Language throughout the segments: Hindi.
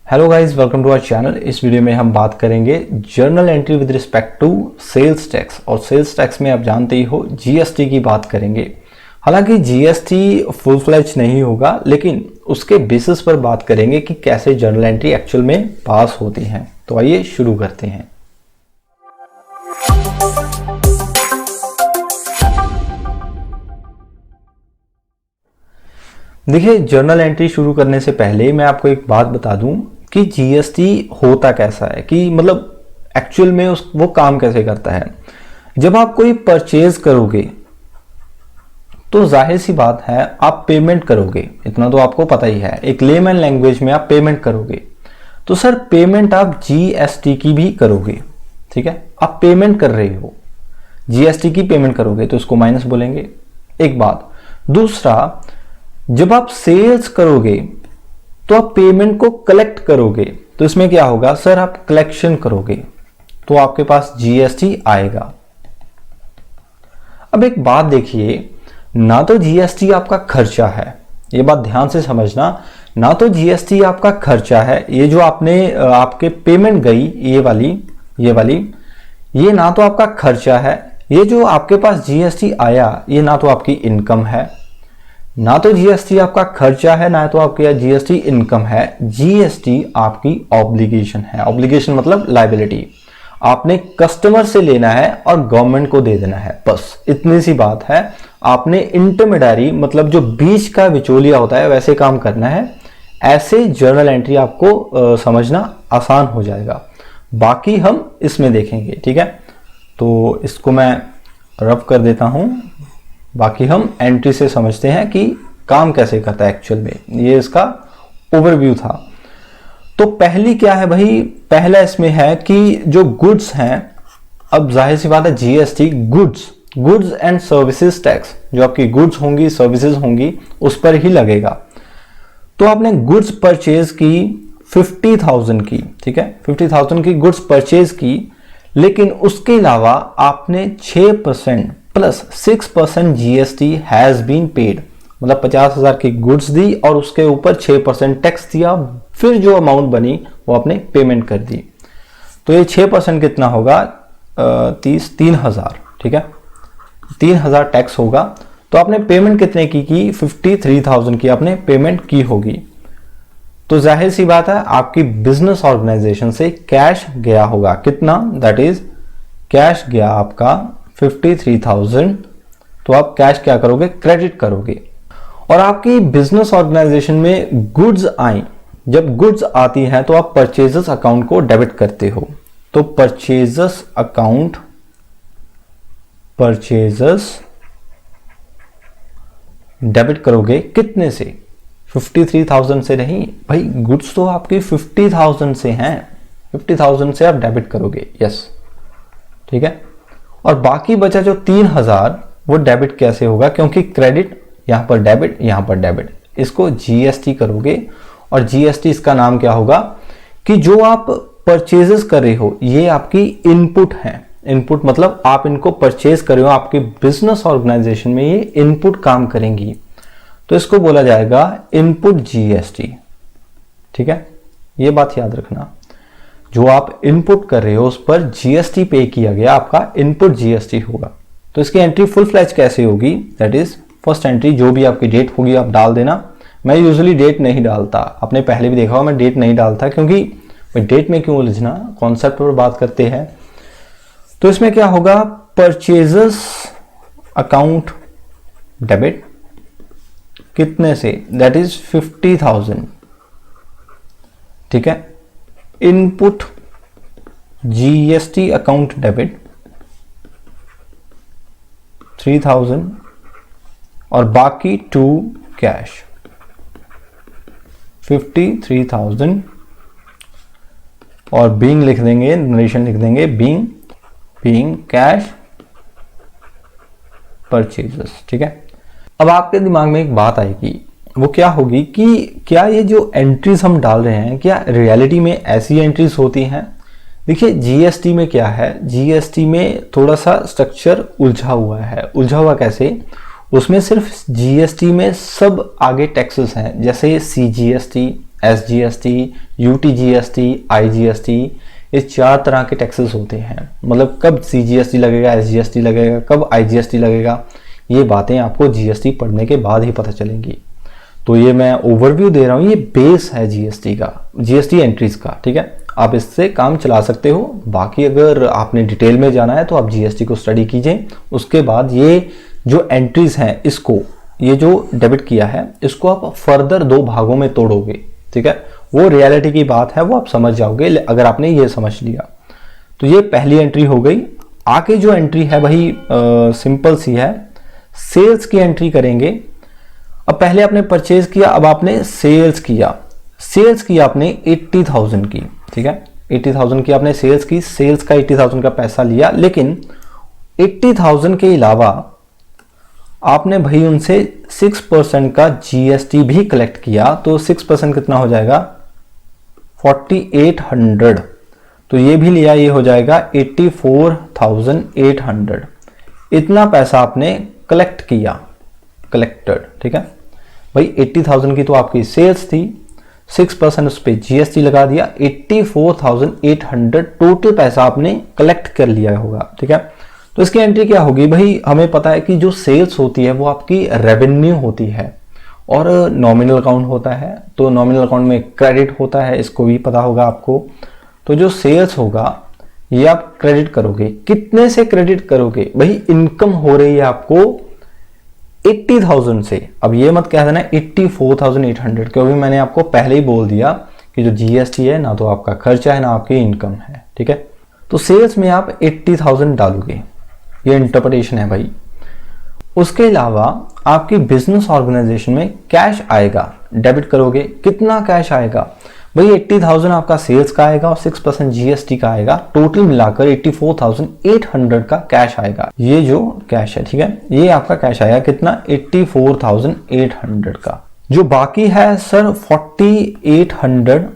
Hello guys, welcome to our channel. इस वीडियो में हम बात करेंगे journal entry with respect to sales tax. और सेल्स टैक्स में आप जानते ही हो जीएसटी की बात करेंगे। हालांकि जीएसटी फुल फ्लेज नहीं होगा, लेकिन उसके बेसिस पर बात करेंगे कि कैसे जर्नल एंट्री एक्चुअल में पास होती हैं। तो आइए शुरू करते हैं। देखिए, जर्नल एंट्री शुरू करने से पहले मैं आपको एक बात बता दूं कि जीएसटी होता कैसा है, कि मतलब एक्चुअल में वो काम कैसे करता है। जब आप कोई परचेज करोगे तो जाहिर सी बात है आप पेमेंट करोगे, इतना तो आपको पता ही है। एक लेमन लैंग्वेज में आप पेमेंट करोगे तो सर पेमेंट आप जीएसटी की भी करोगे। ठीक है, आप पेमेंट कर रहे हो, जीएसटी की पेमेंट करोगे तो इसको माइनस बोलेंगे। एक बात। दूसरा, जब आप सेल्स करोगे तो आप पेमेंट को कलेक्ट करोगे, तो इसमें क्या होगा सर, आप कलेक्शन करोगे तो आपके पास जीएसटी आएगा। अब एक बात देखिए, ना तो जीएसटी आपका खर्चा है, ये बात ध्यान से समझना, ना तो जीएसटी आपका खर्चा है। ये जो आपके पेमेंट गई ये वाली ये ना तो आपका खर्चा है। ये जो आपके पास जीएसटी आया ये ना तो आपकी इनकम है, ना तो जीएसटी आपका खर्चा है, ना तो आपकी जीएसटी इनकम है। जीएसटी आपकी ऑब्लिगेशन है। ऑब्लिगेशन मतलब लायबिलिटी। आपने कस्टमर से लेना है और गवर्नमेंट को दे देना है, बस इतनी सी बात है। आपने इंटरमीडियरी मतलब जो बीच का बिचौलिया होता है वैसे काम करना है। ऐसे जर्नल एंट्री आपको समझना आसान हो जाएगा। बाकी हम इसमें देखेंगे। ठीक है, तो इसको मैं रफ कर देता हूं। बाकी हम एंट्री से समझते हैं कि काम कैसे करता है एक्चुअल में। ये इसका ओवरव्यू था। तो पहली क्या है भाई, पहला इसमें है कि जो गुड्स हैं, अब जाहिर सी बात है GST goods and services tax, जो आपकी गुड्स होंगी सर्विसेज होंगी उस पर ही लगेगा। तो आपने गुड्स परचेज की 50,000 की, ठीक है, 50,000 की गुड्स परचेज की, लेकिन उसके अलावा आपने 6% plus 6% GST has been paid, मतलब 50,000 की गुड्स दी और उसके ऊपर 6% टैक्स दिया, फिर जो अमाउंट बनी वो आपने पेमेंट कर दी। तो ये 6% कितना होगा, 3,000। ठीक है, 3,000 टैक्स होगा। तो आपने पेमेंट कितने की 53,000 की आपने पेमेंट की होगी। तो जाहिर सी बात है आपकी बिजनेस ऑर्गेनाइजेशन से कैश गया होगा, कितना, दैट इज कैश गया आपका 53,000। तो आप कैश क्या करोगे, क्रेडिट करोगे। और आपकी बिजनेस ऑर्गेनाइजेशन में गुड्स आई, जब गुड्स आती हैं तो आप परचेजेस अकाउंट को डेबिट करते हो। तो परचेजेस अकाउंट, परचेजेस डेबिट करोगे कितने से, 53,000 से नहीं भाई, गुड्स तो आपकी 50,000 से हैं, 50,000 से आप डेबिट करोगे। यस, ठीक है। और बाकी बचा जो 3,000 वो डेबिट कैसे होगा, क्योंकि क्रेडिट यहां पर डेबिट, यहां पर डेबिट, इसको जीएसटी करोगे। और जीएसटी इसका नाम क्या होगा कि जो आप परचेजेस कर रहे हो ये आपकी इनपुट है। इनपुट मतलब आप इनको परचेज कर रहे हो, आपके बिजनेस ऑर्गेनाइजेशन में ये इनपुट काम करेंगी, तो इसको बोला जाएगा इनपुट जीएसटी। ठीक है, ये बात याद रखना, जो आप इनपुट कर रहे हो उस पर जीएसटी पे किया गया, आपका इनपुट जीएसटी होगा। तो इसकी एंट्री फुल फ्लैज कैसे होगी, दैट इज फर्स्ट एंट्री जो भी आपकी डेट होगी आप डाल देना। मैं यूजुअली डेट नहीं डालता, आपने पहले भी देखा होगा मैं डेट नहीं डालता, क्योंकि डेट में क्यों उलझना, कॉन्सेप्ट पर बात करते हैं। तो इसमें क्या होगा, परचेजेस अकाउंट डेबिट कितने से, दैट इज 50,000। ठीक है, इनपुट जीएसटी अकाउंट डेबिट 3,000 और बाकी टू कैश 53,000 और बीइंग लिख देंगे, नरेशन लिख देंगे, बीइंग कैश परचेजेस। ठीक है, अब आपके दिमाग में एक बात आएगी, वो क्या होगी कि क्या ये जो एंट्रीज हम डाल रहे हैं क्या रियलिटी में ऐसी एंट्रीज होती हैं। देखिए जीएसटी में क्या है, जीएसटी में थोड़ा सा स्ट्रक्चर उलझा हुआ है। उलझा हुआ कैसे, उसमें सिर्फ जीएसटी में सब आगे टैक्सेस हैं, जैसे सीजीएसटी, SGST, UTGST, IGST, ये 4 तरह के टैक्सेस होते हैं। मतलब कब CGST लगेगा, SGST लगेगा, कब IGST लगेगा, ये बातें आपको GST पढ़ने के बाद ही पता चलेंगी। तो ये मैं ओवरव्यू दे रहा हूँ, ये बेस है GST का, GST एंट्रीज का, ठीक है। आप इससे काम चला सकते हो। बाकी अगर आपने डिटेल में जाना है तो आप GST को स्टडी कीजिए। उसके बाद ये जो एंट्रीज हैं, इसको, ये जो डेबिट किया है, इसको आप फर्दर 2 भागों में तोड़ोगे, ठीक है। वो रियलिटी की बात है, वो आप समझ जाओगे अगर आपने ये समझ लिया। तो ये पहली एंट्री हो गई। आगे जो एंट्री है वही सिंपल सी है, सेल्स की एंट्री करेंगे। अब पहले आपने परचेज किया, अब आपने सेल्स किया। सेल्स की आपने 80,000 की, ठीक है, 80,000 की आपने सेल्स की। सेल्स का 80,000 का पैसा लिया, लेकिन 80,000 के अलावा आपने भाई उनसे 6% का GST भी कलेक्ट किया। तो 6% कितना हो जाएगा, 4800। तो ये भी लिया, ये हो जाएगा 84,800। इतना पैसा आपने कलेक्ट किया, कलेक्टेड, ठीक है भाई। 80,000 की तो आपकी सेल्स थी, 6% उस पर GST लगा दिया, 84,800 टोटल पैसा आपने कलेक्ट कर लिया होगा, ठीक है। तो इसकी एंट्री क्या होगी भाई, हमें पता है कि जो सेल्स होती है वो आपकी रेवेन्यू होती है और नॉमिनल अकाउंट होता है। तो नॉमिनल अकाउंट में क्रेडिट होता है, इसको भी पता होगा आपको। तो जो सेल्स होगा ये आप क्रेडिट करोगे। कितने से क्रेडिट करोगे भाई, इनकम हो रही है आपको 80,000 से। अब ये मत कह देना 84,800, क्योंकि मैंने आपको पहले ही बोल दिया कि जो GST है ना तो आपका खर्चा है ना आपकी इनकम है, ठीक है। तो सेल्स में आप 80,000 डालोगे, ये इंटरप्रिटेशन है भाई। उसके अलावा आपकी बिजनेस ऑर्गेनाइजेशन में कैश आएगा, डेबिट करोगे। कितना कैश आएगा भाई, 80,000 आपका सेल्स का आएगा और 6% GST का आएगा। टोटल मिलाकर 84,800 का कैश आएगा। ये जो कैश है, ठीक है, ये आपका कैश आएगा कितना, 84,800 का। जो बाकी है सर 4800,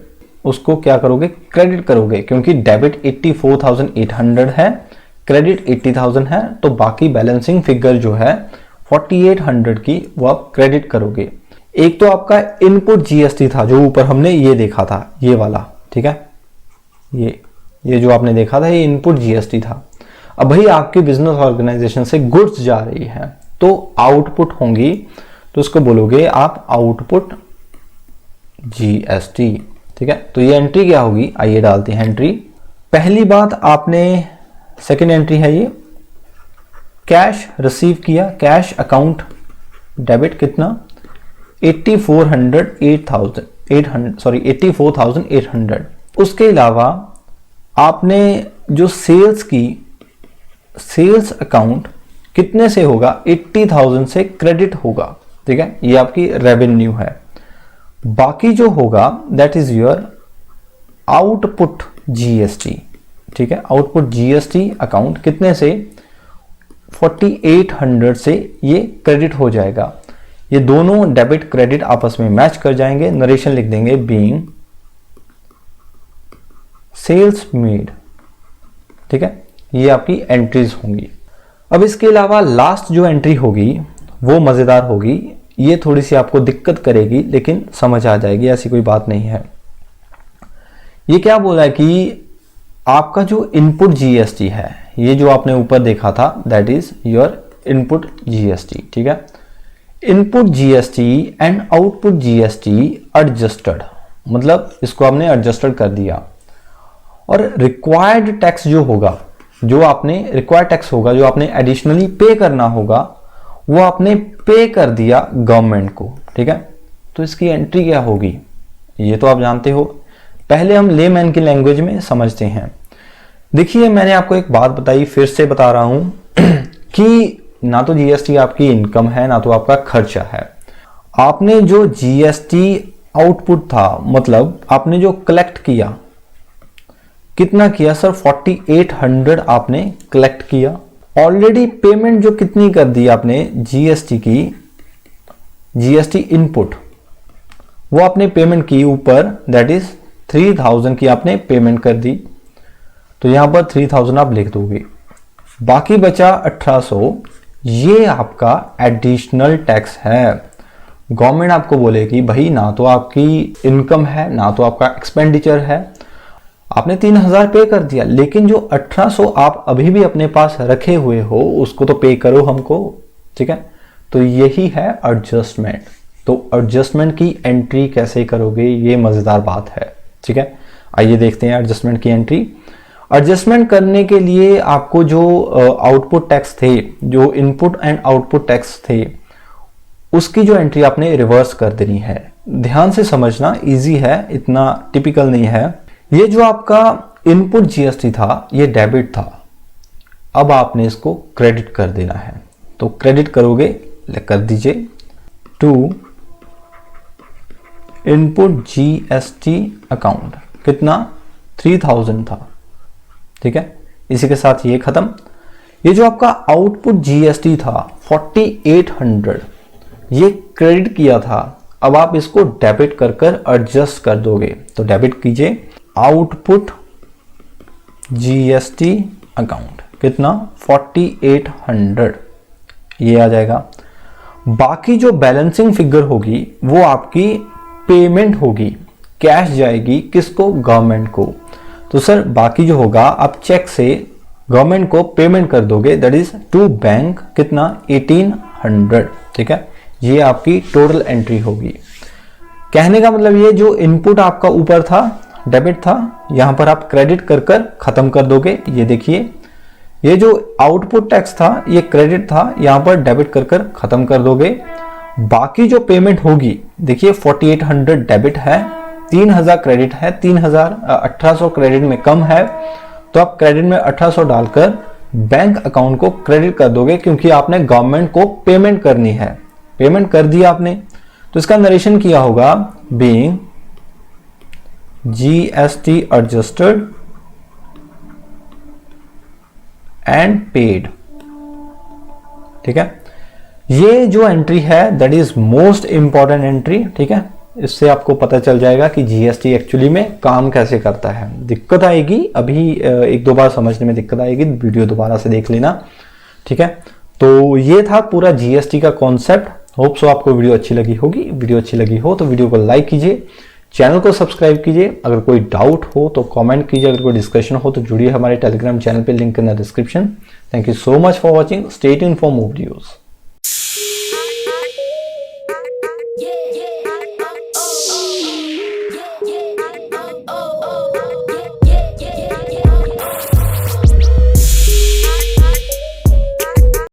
उसको क्या करोगे, क्रेडिट करोगे, क्योंकि डेबिट 84,800 है, क्रेडिट 80,000 है। तो बाकी बैलेंसिंग फिगर जो है 4800 की, वो आप क्रेडिट करोगे। एक तो आपका इनपुट GST था जो ऊपर हमने ये देखा था, ये वाला, ठीक है, ये जो आपने देखा था ये इनपुट GST था। अब भाई आपकी बिजनेस ऑर्गेनाइजेशन से गुड्स जा रही है तो आउटपुट होंगी, तो उसको बोलोगे आप आउटपुट GST, ठीक है। तो ये एंट्री क्या होगी, आइए डालते हैं एंट्री। पहली बात आपने, सेकेंड एंट्री है ये, कैश रिसीव किया, कैश अकाउंट डेबिट कितना, 84,800। उसके अलावा आपने जो सेल्स की, सेल्स अकाउंट कितने से होगा, 80,000 से क्रेडिट होगा, ठीक है, ये आपकी रेवेन्यू है। बाकी जो होगा that is your output GST, ठीक है। आउटपुट GST अकाउंट कितने से, 4800 से ये क्रेडिट हो जाएगा। ये दोनों डेबिट क्रेडिट आपस में मैच कर जाएंगे। नरेशन लिख देंगे बीइंग सेल्स मेड, ठीक है। ये आपकी एंट्रीज होंगी। अब इसके अलावा लास्ट जो एंट्री होगी वो मजेदार होगी। ये थोड़ी सी आपको दिक्कत करेगी लेकिन समझ आ जाएगी, ऐसी कोई बात नहीं है। ये क्या बोला है कि आपका जो इनपुट GST है, ये जो आपने ऊपर देखा था, that is your input GST, ठीक है। Input GST and output GST adjusted, मतलब इसको आपने एडजस्टेड कर दिया। और रिक्वायर्ड टैक्स जो होगा, जो आपने रिक्वायर्ड टैक्स होगा, जो आपने एडिशनली पे करना होगा, वो आपने पे कर दिया गवर्नमेंट को, ठीक है। तो इसकी एंट्री क्या होगी, ये तो आप जानते हो। पहले हम लेमैन की लैंग्वेज में समझते हैं। देखिए मैंने आपको एक बात बताई, फिर से बता रहा हूं कि ना तो GST आपकी इनकम है ना तो आपका खर्चा है। आपने जो GST आउटपुट था, मतलब आपने जो कलेक्ट किया, कितना किया सर, 4800 आपने कलेक्ट किया। ऑलरेडी पेमेंट जो कितनी कर दी आपने GST की, GST इनपुट, वो आपने पेमेंट की ऊपर, दैट इज 3000 की आपने पेमेंट कर दी। तो यहां पर 3000 आप लिख दोगे, बाकी बचा 1800, ये आपका एडिशनल टैक्स है। गवर्नमेंट आपको बोलेगी भाई ना तो आपकी इनकम है ना तो आपका एक्सपेंडिचर है, आपने 3000 पे कर दिया, लेकिन जो 1800 आप अभी भी अपने पास रखे हुए हो उसको तो पे करो हमको, ठीक है। तो यही है एडजस्टमेंट। तो एडजस्टमेंट की एंट्री कैसे करोगे, ये मजेदार बात है, ठीक है। आइए देखते हैं एडजस्टमेंट की एंट्री। एडजस्टमेंट करने के लिए आपको जो आउटपुट टैक्स थे, जो इनपुट एंड आउटपुट टैक्स थे, उसकी जो एंट्री आपने रिवर्स कर देनी है। ध्यान से समझना, इजी है, इतना टिपिकल नहीं है। ये जो आपका इनपुट जीएसटी था ये डेबिट था, अब आपने इसको क्रेडिट कर देना है। तो क्रेडिट करोगे, कर दीजिए टू इनपुट जीएसटी अकाउंट, कितना 3000 था, ठीक है। इसी के साथ ये खत्म। ये जो आपका आउटपुट जीएसटी था 4800, ये क्रेडिट किया था, अब आप इसको डेबिट कर कर एडजस्ट कर दोगे। तो डेबिट कीजिए आउटपुट जीएसटी अकाउंट, कितना 4800, ये आ जाएगा। बाकी जो बैलेंसिंग फिगर होगी वो आपकी पेमेंट होगी, कैश जाएगी किसको, गवर्नमेंट को। तो सर बाकी जो होगा आप चेक से गवर्नमेंट को पेमेंट कर दोगे, दैट इज टू बैंक, कितना 1800, ठीक है। ये आपकी टोटल एंट्री होगी। कहने का मतलब ये जो इनपुट आपका ऊपर था डेबिट था, यहां पर आप क्रेडिट कर कर खत्म कर दोगे। ये देखिए ये जो आउटपुट टैक्स था ये क्रेडिट था, यहां पर डेबिट कर कर खत्म कर दोगे। बाकी जो पेमेंट होगी, देखिए 4800 डेबिट है, 3000 क्रेडिट है, 1800 क्रेडिट में कम है, तो आप क्रेडिट में 1800 डालकर बैंक अकाउंट को क्रेडिट कर दोगे, क्योंकि आपने गवर्नमेंट को पेमेंट करनी है। पेमेंट कर दिया आपने, तो इसका नरेशन किया होगा being GST adjusted and paid, ठीक है। ये जो एंट्री है that is most important entry, ठीक है। इससे आपको पता चल जाएगा कि जीएसटी एक्चुअली में काम कैसे करता है। दिक्कत आएगी अभी, एक दो बार समझने में दिक्कत आएगी, वीडियो दोबारा से देख लेना, ठीक है। तो ये था पूरा जीएसटी का कॉन्सेप्ट। होप सो आपको वीडियो अच्छी लगी होगी। वीडियो अच्छी लगी हो तो वीडियो को लाइक कीजिए, चैनल को सब्सक्राइब कीजिए। अगर कोई डाउट हो तो कमेंट कीजिए, अगर कोई डिस्कशन हो तो जुड़िए हमारे टेलीग्राम चैनल पे, link in the description. Thank you so much for watching, stay tuned for more videos.